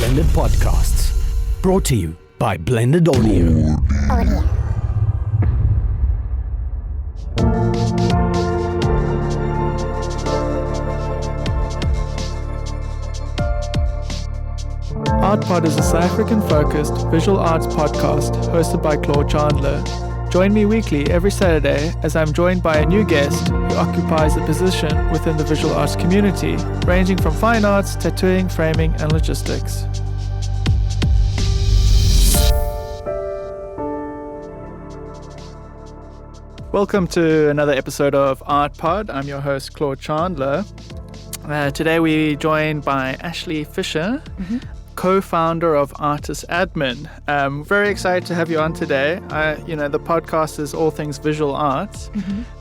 Blended Podcasts. Brought to you by Blended Audio. ArtPod is a South African-focused visual arts podcast hosted by Claude Chandler. Join me weekly every Saturday as I'm joined by a new guest who occupies a position within the visual arts community, ranging from fine arts, tattooing, framing, and logistics. Welcome to another episode of ArtPod. I'm your host, Claude Chandler. Today we're joined by Ashleigh Fisher, co-founder of Artist Admin. Very excited to have you on today. The podcast is all things visual arts,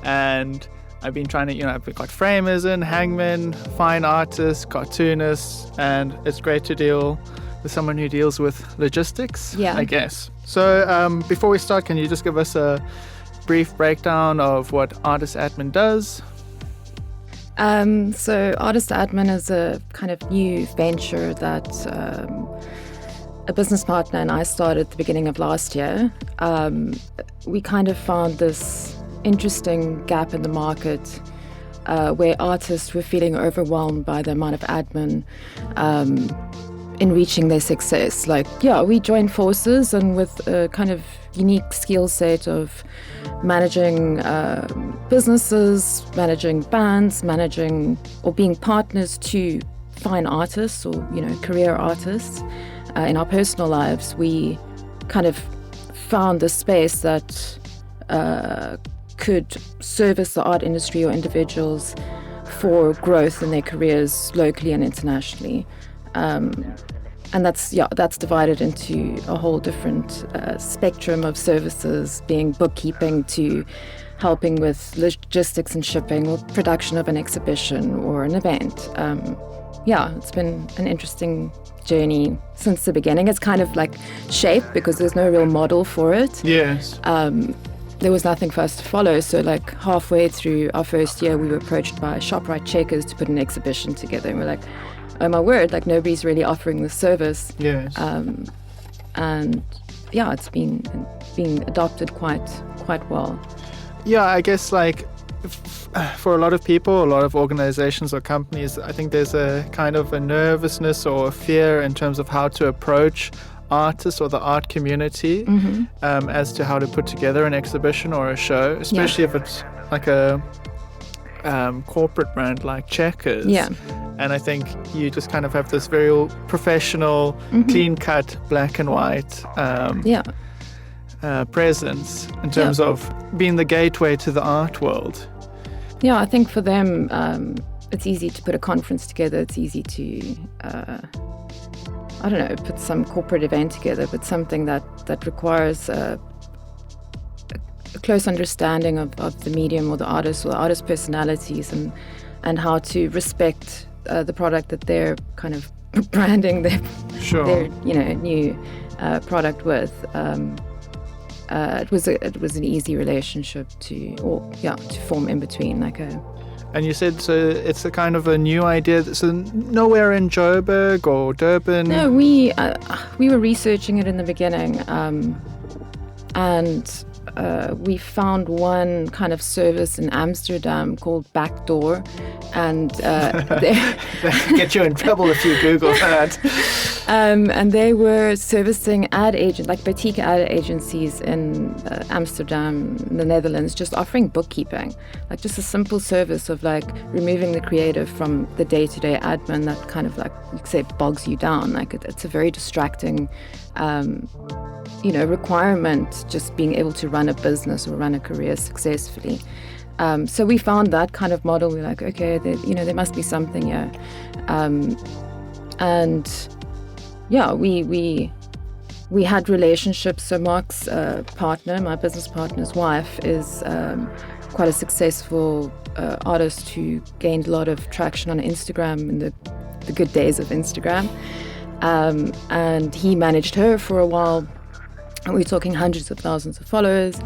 and I've been trying to, I've got framers in, hangmen, fine artists, cartoonists, and it's great to deal with someone who deals with logistics, I guess. So before we start, can you just give us a brief breakdown of what Artist Admin does? So Artist Admin is a kind of new venture that a business partner and I started at the beginning of last year. We kind of found this interesting gap in the market where artists were feeling overwhelmed by the amount of admin in reaching their success. We joined forces, and with a kind of unique skill set of managing businesses, managing bands, managing or being partners to fine artists or, career artists in our personal lives, we kind of found a space that could service the art industry or individuals for growth in their careers locally and internationally. And that's divided into a whole different spectrum of services, being bookkeeping to helping with logistics and shipping or production of an exhibition or an event. It's been an interesting journey since the beginning. It's kind of like shaped because there's no real model for it. Yes. There was nothing for us to follow. So halfway through our first year, we were approached by ShopRite Checkers to put an exhibition together. And we're like, oh my word, nobody's really offering this service. Yes. It's been adopted quite well. Yeah, I guess for a lot of people, a lot of organizations or companies, I think there's a kind of a nervousness or a fear in terms of how to approach artists or the art community as to how to put together an exhibition or a show, especially if it's like a corporate brand like Checkers. Yeah. And I think you just kind of have this very professional, clean-cut, black and white presence in terms of being the gateway to the art world. Yeah, I think for them, it's easy to put a conference together. It's easy to, put some corporate event together, but something that requires a close understanding of the medium or the artist personalities and how to respect the product that they're kind of branding their new product with. It was an easy relationship to form in between And you said so it's a kind of a new idea. So nowhere in Joburg or Durban. No, we were researching it in the beginning, and we found one kind of service in Amsterdam called Backdoor, and get you in trouble if you Google that. And they were servicing boutique ad agencies in Amsterdam, the Netherlands, just offering bookkeeping, just a simple service of removing the creative from the day-to-day admin that kind of you could say bogs you down. It's a very distracting requirement, just being able to run a business or run a career successfully. So we found that kind of model. We're like, okay, there must be something here. We had relationships. So Mark's partner, my business partner's wife, is quite a successful artist who gained a lot of traction on Instagram in the good days of Instagram. And he managed her for a while. And we're talking hundreds of thousands of followers.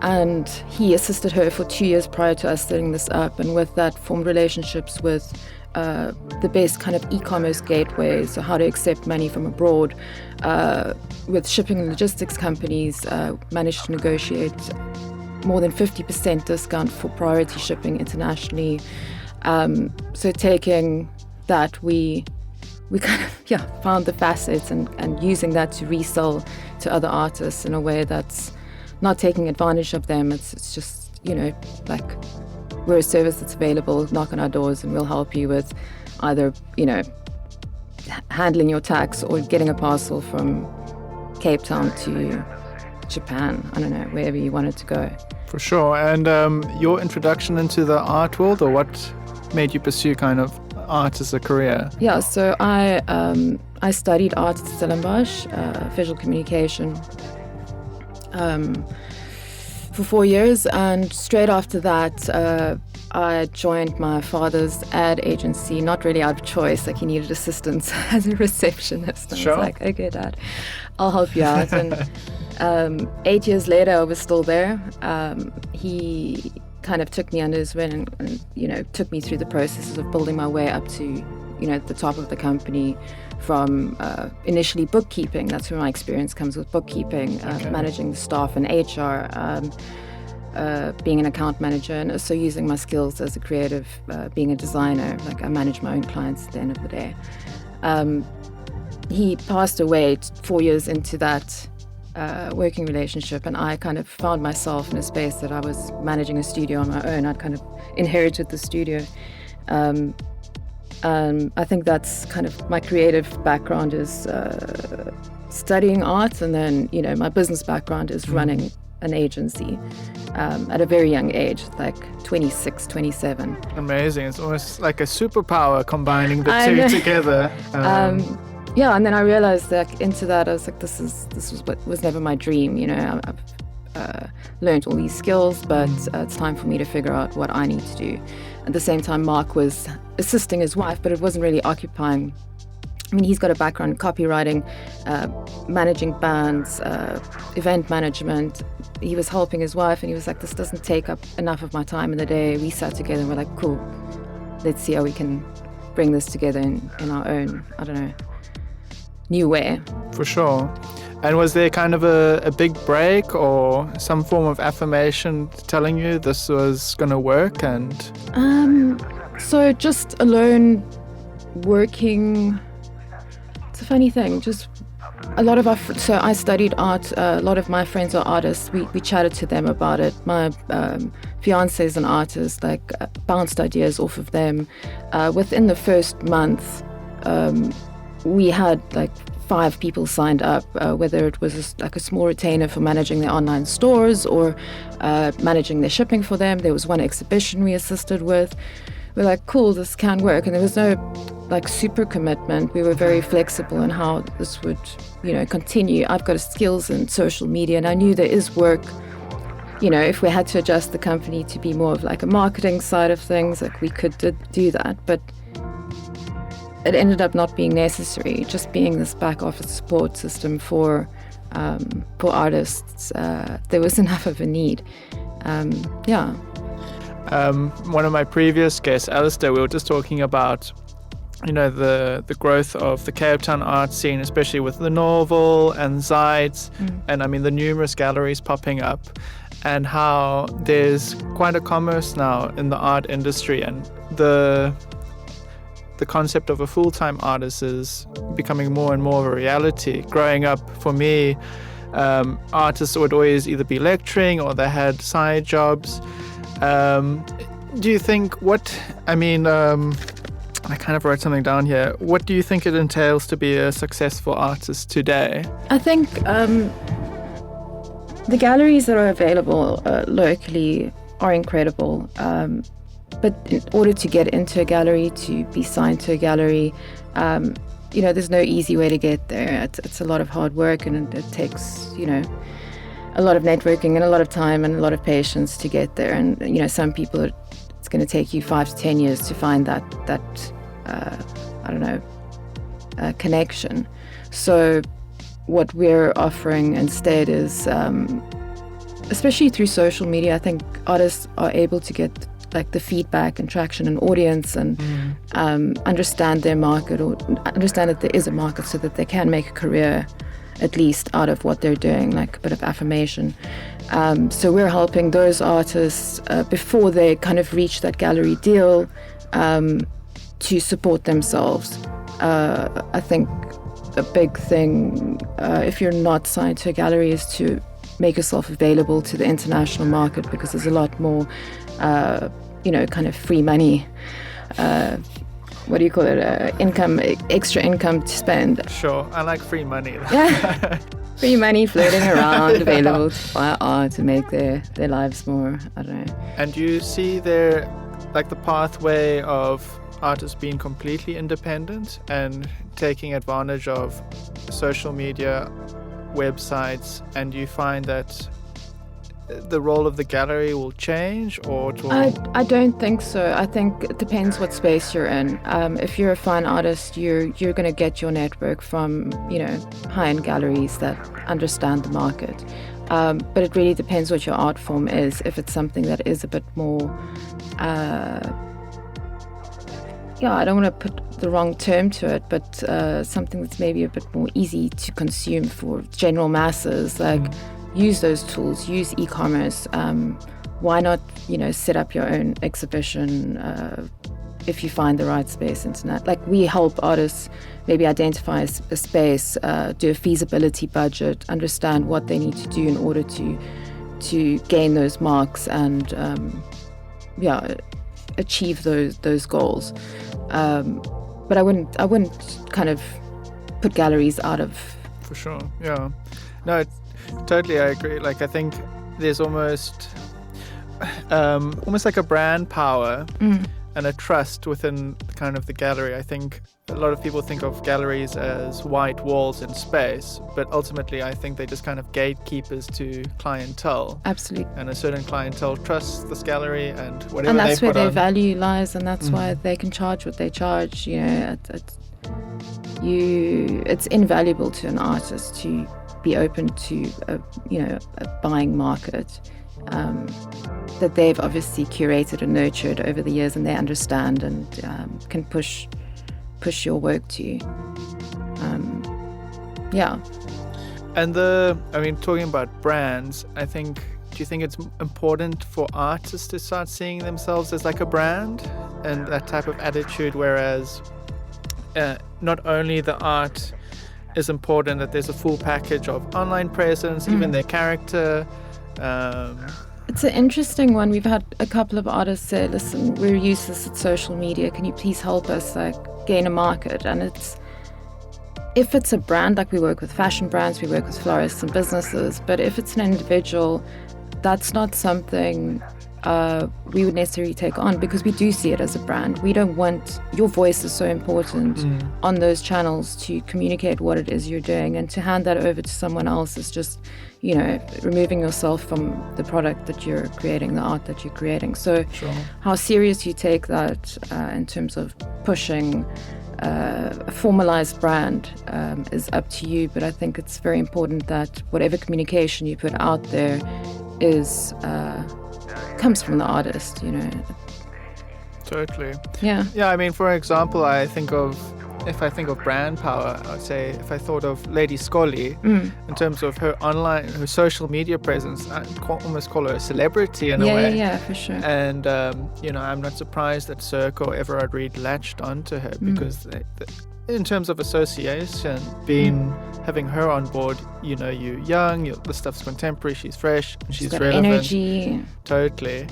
And he assisted her for 2 years prior to us setting this up, and with that formed relationships with the best kind of e-commerce gateway, so how to accept money from abroad. With shipping and logistics companies, managed to negotiate more than 50% discount for priority shipping internationally. So taking that, we kind of found the facets and using that to resell to other artists in a way that's not taking advantage of them. It's just, like, we're a service that's available, knock on our doors and we'll help you with either, handling your tax or getting a parcel from Cape Town to Japan, I don't know, wherever you wanted to go. For sure. And your introduction into the art world, or what made you pursue kind of art as a career? Yeah, so I studied art at Stellenbosch, visual communication, for 4 years, and straight after that I joined my father's ad agency, not really out of choice, like he needed assistance as a receptionist. I was like, okay, Dad, I'll help you out. And 8 years later, I was still there. He kind of took me under his wing and took me through the processes of building my way up to, the top of the company, from initially bookkeeping. That's where my experience comes, with bookkeeping, managing the staff and HR, being an account manager, and also using my skills as a creative, being a designer. Like, I manage my own clients at the end of the day. He passed away 4 years into that working relationship, and I kind of found myself in a space that I was managing a studio on my own. I'd kind of inherited the studio. I think that's kind of my creative background is studying art, and then my business background is running an agency at a very young age, like 26, 27. Amazing. It's almost like a superpower combining the two together. Yeah, and then I realized that into that I was like, this was what was never my dream. I've learned all these skills, but it's time for me to figure out what I need to do. At the same time, Mark was assisting his wife, but it wasn't really occupying. I mean, he's got a background in copywriting, managing bands, event management. He was helping his wife, and he was like, this doesn't take up enough of my time in the day. We sat together and we're like, cool, let's see how we can bring this together in our own, I don't know, new way. For sure. And was there kind of a big break or some form of affirmation telling you this was going to work? And so just alone working, it's a funny thing, just a lot of so I studied art, a lot of my friends are artists. We chatted to them about it. My fiance is an artist, like bounced ideas off of them. Within the first month, we had like 5 people signed up, whether it was like a small retainer for managing their online stores or managing their shipping for them. There was one exhibition we assisted with. We're like, cool, this can work. And there was no like super commitment. We were very flexible in how this would, continue. I've got skills in social media, and I knew there is work. If we had to adjust the company to be more of like a marketing side of things, like we could do that. But it ended up not being necessary, just being this back office support system for artists. There was enough of a need. One of my previous guests, Ashleigh, we were just talking about, the growth of the Cape Town art scene, especially with the Novel and Zeitz, and I mean the numerous galleries popping up, and how there's quite a commerce now in the art industry, and the concept of a full-time artist is becoming more and more of a reality. Growing up, for me, artists would always either be lecturing or they had side jobs. Do you think I kind of wrote something down here. What do you think it entails to be a successful artist today? I think the galleries that are available locally are incredible. But in order to get into a gallery, to be signed to a gallery, there's no easy way to get there. It's a lot of hard work, and it takes, a lot of networking and a lot of time and a lot of patience to get there. And, some people, it's going to take you 5 to 10 years to find that connection. So what we're offering instead is, especially through social media, I think artists are able to get like the feedback and traction and audience, and understand their market, or understand that there is a market, so that they can make a career at least out of what they're doing, like a bit of affirmation. So we're helping those artists before they kind of reach that gallery deal, to support themselves. I think a big thing, if you're not signed to a gallery, is to make yourself available to the international market, because there's a lot more, kind of free money, what do you call it, income, extra income to spend. Sure, I like free money. Yeah. Free money floating around, available to buy art, to make their lives more, I don't know. And do you see there, like, the pathway of artists being completely independent and taking advantage of social media, websites, and you find that the role of the gallery will change, or it will... I don't think so. I think it depends what space you're in. If you're a fine artist, you're going to get your network from, high-end galleries that understand the market. But it really depends what your art form is. If it's something that is a bit more... I don't want to put the wrong term to it, but something that's maybe a bit more easy to consume for general masses, like use those tools, use e-commerce. Why not, set up your own exhibition if you find the right space, internet. Like, we help artists maybe identify a space, do a feasibility budget, understand what they need to do in order to gain those marks and achieve those goals. But I wouldn't kind of put galleries out of... For sure, yeah. No, totally, I agree. Like, I think there's almost like a brand power and a trust within kind of the gallery. I think a lot of people think of galleries as white walls in space, but ultimately I think they're just kind of gatekeepers to clientele. Absolutely. And a certain clientele trusts this gallery and whatever. And that's they where put their on. value lies, and that's why they can charge what they charge. It's invaluable to an artist to be open to a buying market that they've obviously curated and nurtured over the years, and they understand and can push your work to you. And talking about brands, do you think it's important for artists to start seeing themselves as like a brand and that type of attitude, whereas not only the art is important, that there's a full package of online presence, even their character. It's an interesting one. We've had a couple of artists say, listen, we're useless at social media. Can you please help us gain a market? And if it's a brand, like we work with fashion brands, we work with florists and businesses, but if it's an individual, that's not something we would necessarily take on, because we do see it as a brand. We don't want... Your voice is so important on those channels to communicate what it is you're doing, and to hand that over to someone else is just, removing yourself from the product that you're creating, the art that you're creating. So how serious you take that in terms of pushing a formalized brand is up to you, but I think it's very important that whatever communication you put out there is... comes from the artist, Totally. Yeah. Yeah, for example, if I think of brand power, I would say if I thought of Lady Scully, in terms of her social media presence, I'd almost call her a celebrity in a way. Yeah, for sure. And, I'm not surprised that Cirque or Everard Reed latched onto her, because in terms of association, having her on board, you're young, the stuff's contemporary, she's fresh, she's relevant. Energy. Totally.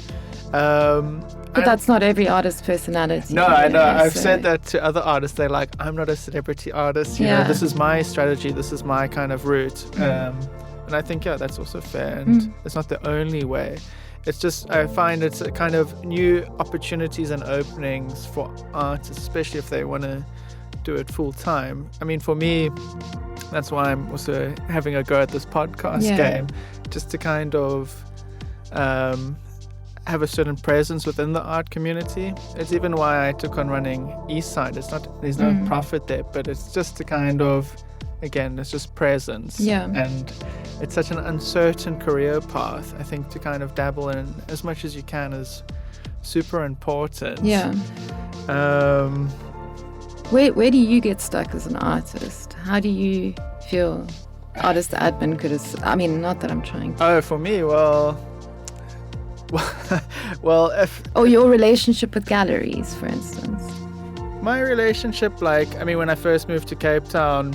But that's not every artist's personality. No, I know. I've said that to other artists. They're like, I'm not a celebrity artist. This is my strategy. This is my kind of route. And I think, that's also fair. And it's not the only way. It's just, I find it's a kind of new opportunities and openings for artists, especially if they want to do it full time. For me, that's why I'm also having a go at this podcast game, just to kind of have a certain presence within the art community. It's even why I took on running Eastside. There's no profit there, but it's just to kind of, again, it's just presence. Yeah. And it's such an uncertain career path, I think, to kind of dabble in as much as you can as super important. Yeah. Where do you get stuck as an artist? How do you feel artist admin could have... I mean, not that I'm trying to... Oh, for me, well, if Or your relationship with galleries, for instance. my relationship, like, I mean, when I first moved to Cape Town,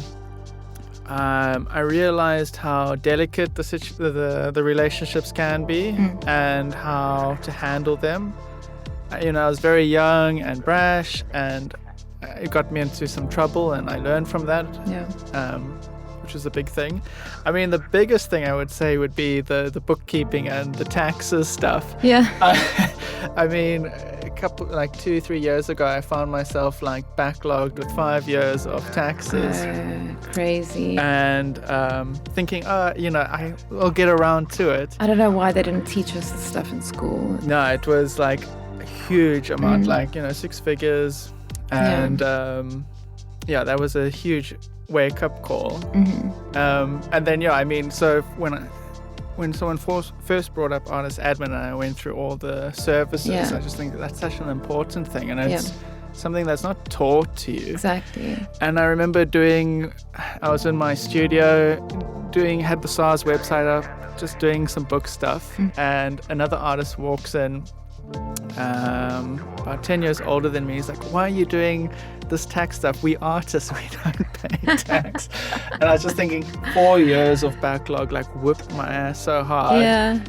I realized how delicate the relationships can be and how to handle them. You know, I was very young and brash, and it got me into some trouble, and I learned from that. Yeah. Which is a big thing. I mean, the biggest thing I would say would be the bookkeeping and the taxes stuff. Yeah. I mean, a couple, like 2-3 years ago, I found myself like backlogged with 5 years of taxes. Crazy. And thinking, you know, I'll get around to it. I don't know why they didn't teach us this stuff in school. No, it was like a huge amount, like, you know, 6 figures. And yeah, that was a huge wake-up call. And then, yeah, I mean, so when someone first brought up artist admin and I went through all the services, I just think that's such an important thing, and it's something that's not taught to you. Exactly. And I remember I was in my studio had the SARS website up, just doing some book stuff, and another artist walks in, about 10 years older than me. He's like, "Why are you doing this tax stuff? We artists, we don't pay tax." And I was just thinking, 4 years of backlog, like, whipped my ass so hard. Yeah.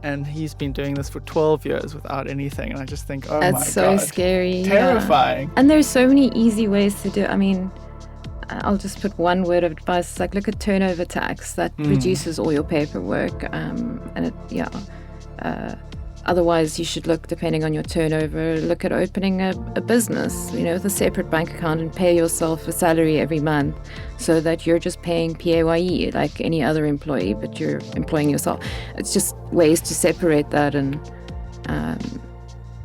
And he's been doing this for 12 years without anything. And I just think, oh my God. That's so scary. Terrifying. Yeah. And there's so many easy ways to do it. I mean, I'll just put one word of advice. It's like, look at turnover tax. That reduces all your paperwork. And otherwise, you should look, depending on your turnover, look at opening a business, you know, with a separate bank account, and pay yourself a salary every month so that you're just paying PAYE like any other employee, but you're employing yourself. It's just ways to separate that, and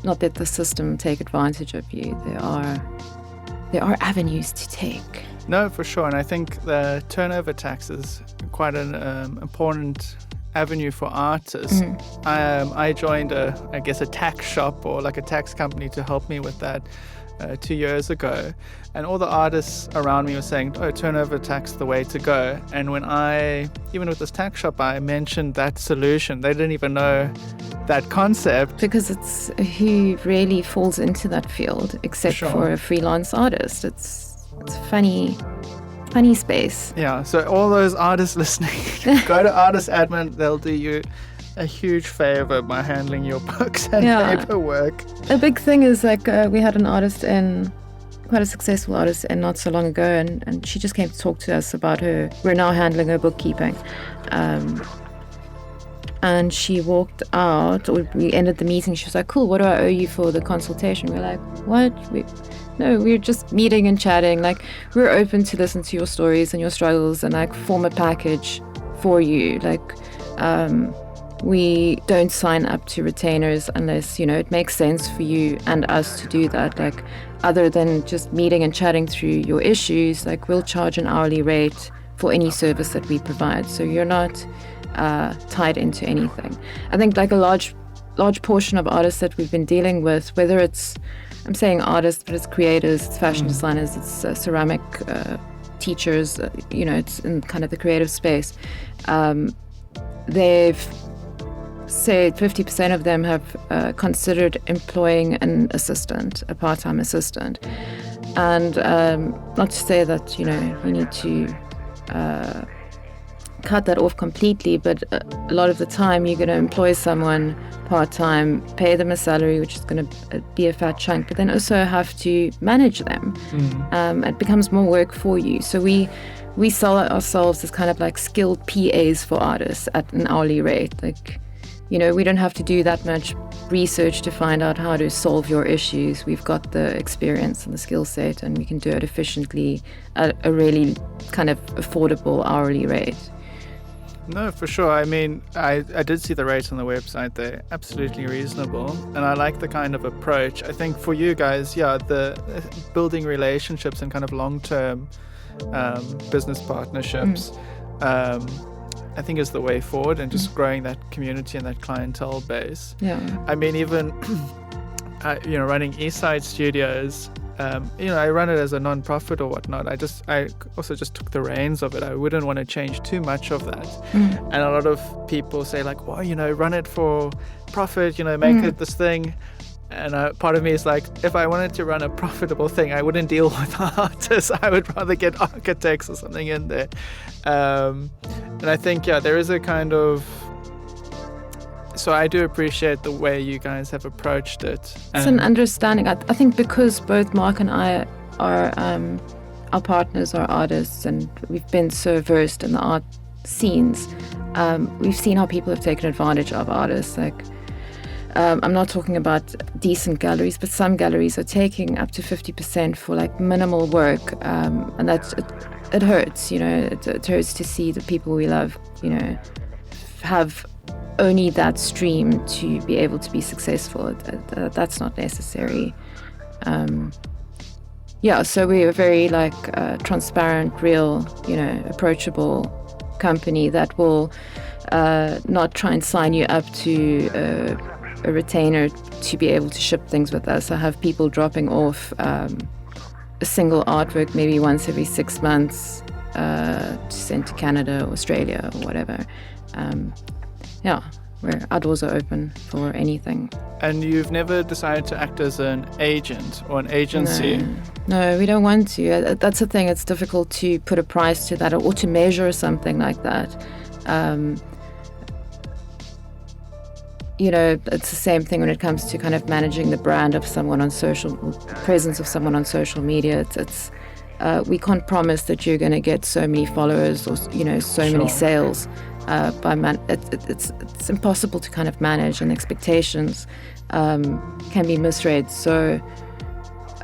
not that the system take advantage of you. There are avenues to take. No, for sure. And I think the turnover tax is quite an important avenue for artists. I joined a tax shop, or like a tax company, to help me with that 2 years ago, and all the artists around me were saying, "Oh, turnover tax, the way to go." And when even with this tax shop, I mentioned that solution, they didn't even know that concept, because it's who really falls into that field except for a freelance artist. It's funny space. Yeah, so all those artists listening, go to Artist Admin. They'll do you a huge favor by handling your books and paperwork. A big thing is, like, we had an artist in, quite a successful artist, in not so long ago, and she just came to talk to us about we're now handling her bookkeeping. And she walked out, or we ended the meeting, she was like, "Cool, what do I owe you for the consultation?" We're like, "What? No, we're just meeting and chatting. Like, we're open to listen to your stories and your struggles and, like, form a package for you. Like, we don't sign up to retainers unless, you know, it makes sense for you and us to do that. Like, other than just meeting and chatting through your issues, like, we'll charge an hourly rate for any service that we provide. So you're not tied into anything." I think, like, a large portion of artists that we've been dealing with, whether it's, I'm saying artists, but it's creators, it's fashion designers, it's ceramic teachers, you know, it's in kind of the creative space. They've said 50% of them have considered employing an assistant, a part-time assistant. And not to say that, you know, you need to cut that off completely, but a lot of the time you're going to employ someone part-time, pay them a salary, which is going to be a fat chunk, but then also have to manage them. It becomes more work for you. So we sell ourselves as kind of like skilled PAs for artists at an hourly rate. Like, you know, we don't have to do that much research to find out how to solve your issues. We've got the experience and the skill set, and we can do it efficiently at a really kind of affordable hourly rate. No, for sure. I mean, I did see the rates on the website. They're absolutely reasonable. And I like the kind of approach. I think for you guys, the building relationships and kind of long-term business partnerships I think is the way forward, and just growing that community and that clientele base. Yeah. I mean, even running Eastside Studios, I run it as a non-profit or whatnot. I also just took the reins of it. I wouldn't want to change too much of that. And a lot of people say like, well, run it for profit, make it this thing. And part of me is like, if I wanted to run a profitable thing, I wouldn't deal with artists. I would rather get architects or something in there. And I think, there is a kind of... So I do appreciate the way you guys have approached it. It's an understanding. I think because both Mark and I are our partners are artists, and we've been so versed in the art scenes, we've seen how people have taken advantage of artists. Like, I'm not talking about decent galleries, but some galleries are taking up to 50% for like minimal work, and it hurts. It hurts to see the people we love, have only that stream to be able to be successful. That's not necessary. So we are very transparent, real, approachable company that will not try and sign you up to a retainer to be able to ship things with us. I have people dropping off a single artwork maybe once every 6 months to send to Canada or Australia or whatever. Where our doors are open for anything. And you've never decided to act as an agent or an agency? No, we don't want to. That's the thing. It's difficult to put a price to that or to measure something like that. It's the same thing when it comes to kind of managing the brand of someone on presence of someone on social media. We can't promise that you're going to get so many followers or many sales. It's impossible to kind of manage, and expectations can be misread. So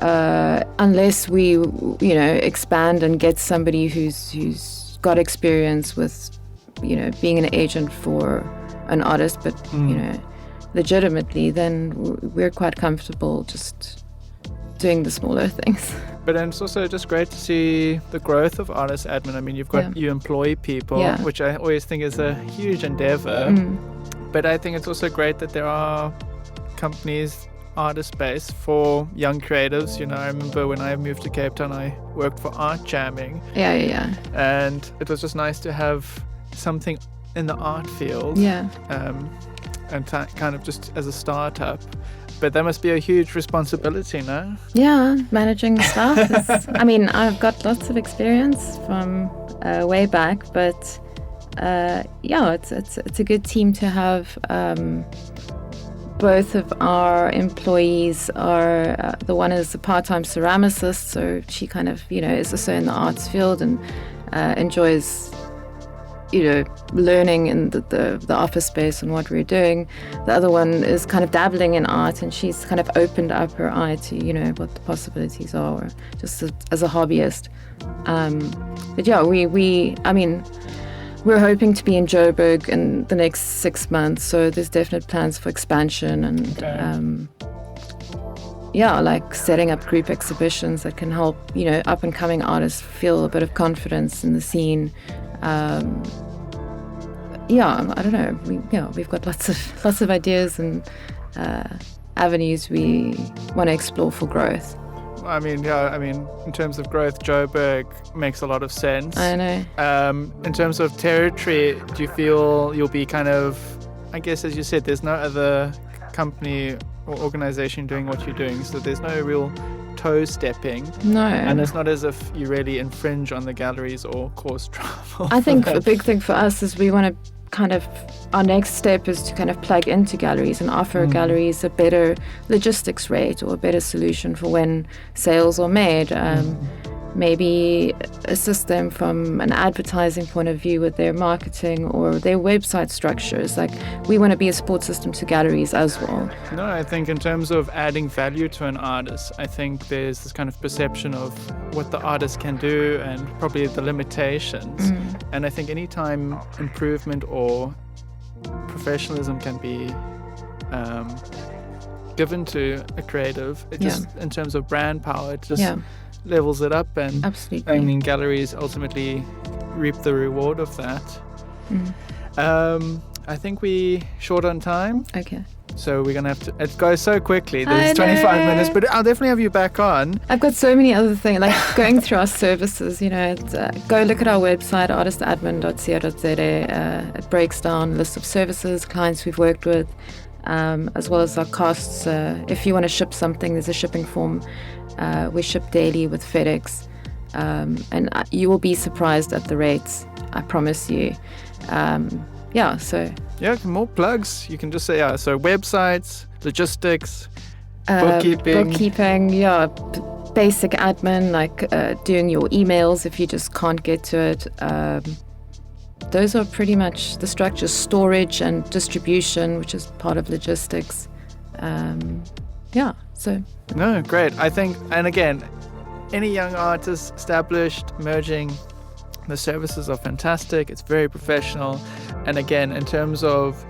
unless we expand and get somebody who's got experience with being an agent for an artist, but legitimately, then we're quite comfortable just doing the smaller things. But then it's also just great to see the growth of Artist Admin. I mean, you employ people, which I always think is a huge endeavor. But I think it's also great that there are companies, artist space for young creatives. I remember when I moved to Cape Town, I worked for Art Jamming. Yeah. And it was just nice to have something in the art field. And kind of just as a startup. But that must be a huge responsibility, no? Yeah, managing the staff. I've got lots of experience from way back, but it's a good team to have. Both of our employees are, the one is a part-time ceramicist, so she kind of, is also in the arts field and enjoys learning in the office space and what we're doing. The other one is kind of dabbling in art, and she's kind of opened up her eye to what the possibilities are, or just as a hobbyist. We're hoping to be in Joburg in the next 6 months, so there's definite plans for expansion and setting up group exhibitions that can help up and coming artists feel a bit of confidence in the scene. I don't know. We've got lots of ideas and avenues we want to explore for growth. In terms of growth, Joburg makes a lot of sense. I know. In terms of territory, do you feel you'll be kind of, I guess as you said, there's no other company or organization doing what you're doing, so there's no real toe stepping. No. And it's not as if you really infringe on the galleries or cause trouble. I think a big thing for us is we want to our next step is to kind of plug into galleries and offer galleries a better logistics rate or a better solution for when sales are made. Maybe assist them from an advertising point of view with their marketing or their website structures. Like, we want to be a support system to galleries as well. No, I think in terms of adding value to an artist, I think there's this kind of perception of what the artist can do and probably the limitations. And I think anytime improvement or professionalism can be given to a creative, it just in terms of brand power, it just levels it up. And absolutely, galleries ultimately reap the reward of that. I think we short on time. Okay. So we're going to have to... It goes so quickly. There's I 25 know. minutes, but I'll definitely have you back on. I've got so many other things, like going through our services, go look at our website, artistadmin.co.za. It breaks down a list of services, clients we've worked with, as well as our costs. If you want to ship something, there's a shipping form. We ship daily with FedEx. And you will be surprised at the rates, I promise you. Yeah, more plugs. You can just say, so websites, logistics, bookkeeping. Basic admin, like doing your emails if you just can't get to it. Those are pretty much the structures. Storage and distribution, which is part of logistics. No, great. I think, and again, any young artist, established, emerging, the services are fantastic. It's very professional. And again, in terms of,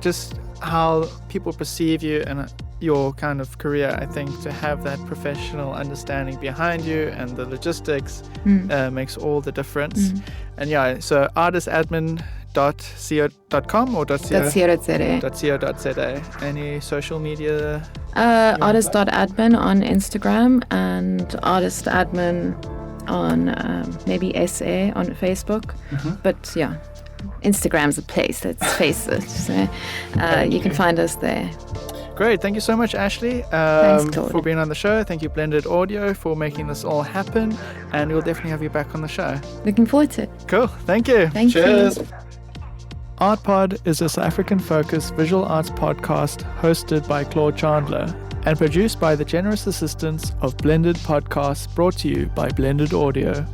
just how people perceive you and your kind of career, I think to have that professional understanding behind you and the logistics makes all the difference. And so artistadmin.co.com or .co.za. Any social media? Artist.admin on Instagram and artistadmin on maybe SA on Facebook. But Instagram's a place, let's face it. So you can find us there. Great. Thank you so much, Ashleigh, Thanks, Claude, for being on the show. Thank you, Blended Audio, for making this all happen. And we'll definitely have you back on the show. Looking forward to it. Cool. Thank you. Cheers. ArtPod is a South African-focused visual arts podcast hosted by Claude Chandler and produced by the generous assistance of Blended Podcasts, brought to you by Blended Audio.